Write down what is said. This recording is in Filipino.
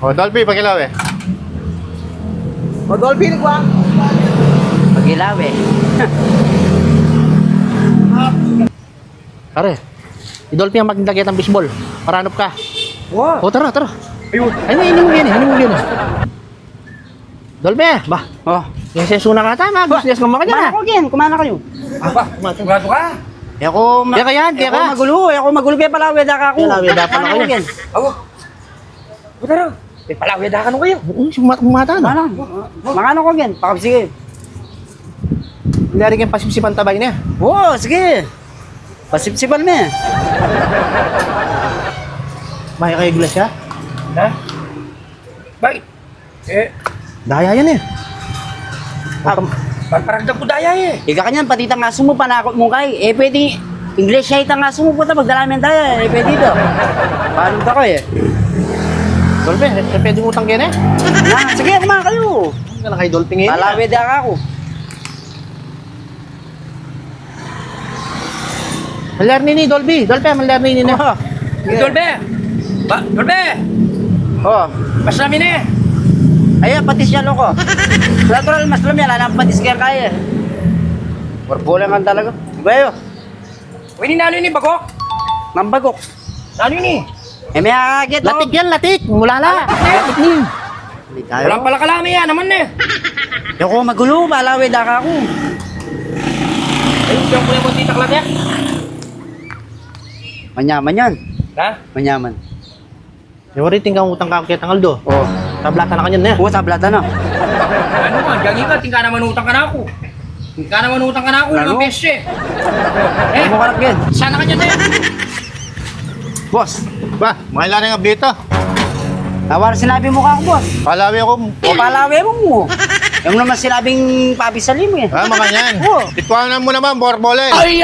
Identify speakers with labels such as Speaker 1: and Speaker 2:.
Speaker 1: O, Dolby, pakilaw eh.
Speaker 2: O, Dolphy, nagwa.
Speaker 3: Magilaw eh.
Speaker 4: Pare, idolpi ang maglagay ng baseball. Paranop ka.
Speaker 2: Wow.
Speaker 4: O, tara, tara.
Speaker 2: Ayun.
Speaker 4: Ay, hindi mo yan, hindi mo yan. Dolpi, ba?
Speaker 3: Oh.
Speaker 4: Yung sesuna ka tama, gusto niya kumaka dyan
Speaker 3: Kumana
Speaker 4: ha.
Speaker 3: ko gen, kumana kayo.
Speaker 2: Sigurado ka.
Speaker 3: Eh ako,
Speaker 4: Kaya ka yan, kaya
Speaker 3: ako
Speaker 4: ka.
Speaker 3: magulo, ako magulo kaya pala, weda ka ako.
Speaker 4: Kaya weda pala
Speaker 3: Kumana
Speaker 4: kayo.
Speaker 3: ko gen.
Speaker 2: Awo. Buta raw. Eh, palawid ka nung kayo.
Speaker 4: Oo, sumata na.
Speaker 3: Kumana. Mangano ko gen, pakap sige.
Speaker 4: Hindi kayong pasipsipan tabay niya.
Speaker 3: Oo, sige. Pasipsipan me.
Speaker 4: Maya kayo glass siya.
Speaker 2: Ha? Bakit? Eh,
Speaker 4: Daya yan eh.
Speaker 2: paragdag ko daya eh.
Speaker 3: Ika kanyan, pati tangaso mo, panakot mo kay. Eh, pwede, English siya itangaso mo po ito, magdalamin tayo. Eh, pwede ito. Paano ka ko eh?
Speaker 4: Dolpi, pwedeng utang kayo na eh.
Speaker 3: Sige, kumana kayo.
Speaker 4: Hindi ka na kayo Dolpi ngayon.
Speaker 3: Palawid ka ako.
Speaker 4: Malar ni Dolby. Dolpi, malar ni na.
Speaker 3: Oh.
Speaker 2: Dolbe! Dolbe!
Speaker 3: Oh.
Speaker 2: Mas namin eh.
Speaker 3: Ayan, patis yan ako. Natural, mas lang yan. Alam, patis kaya kaya. Warbola nga talaga. Bayo,
Speaker 2: Pwede nalo yun eh, bagok.
Speaker 3: nambagok.
Speaker 2: Nalo yun eh.
Speaker 3: Eh, may agit
Speaker 4: Latik yan, latik. Mulala. Latik ni.
Speaker 3: Hindi tayo.
Speaker 2: Walang pala kalami yan naman eh.
Speaker 3: Ako magulo, balawid ka ako.
Speaker 2: Ayun, siyang kuya mo titaklat eh.
Speaker 3: Manyaman yan.
Speaker 2: Ha?
Speaker 3: Manyaman.
Speaker 4: Yung wariting kang utang ka kaya tangaldo.
Speaker 3: Oh.
Speaker 4: Tablata na kanyan na.
Speaker 3: Oo, tablata na.
Speaker 2: Ano man, gagi ka, tingka naman utang ka na ako. Tingka naman utang ka na ako,
Speaker 3: Ano?
Speaker 2: 5 pesos eh.
Speaker 3: Eh, mo karat yan.
Speaker 2: Sana ka dyan eh.
Speaker 3: Boss,
Speaker 1: Ba, makailan ng update to.
Speaker 3: tawar sinabi mo ka ako, boss.
Speaker 1: Palawi ako.
Speaker 3: O palawe mo. Yung naman sinabing pabisalim eh.
Speaker 1: Ha, mga yan.
Speaker 3: Oo.
Speaker 1: Titwanan mo naman, borbole. Ay,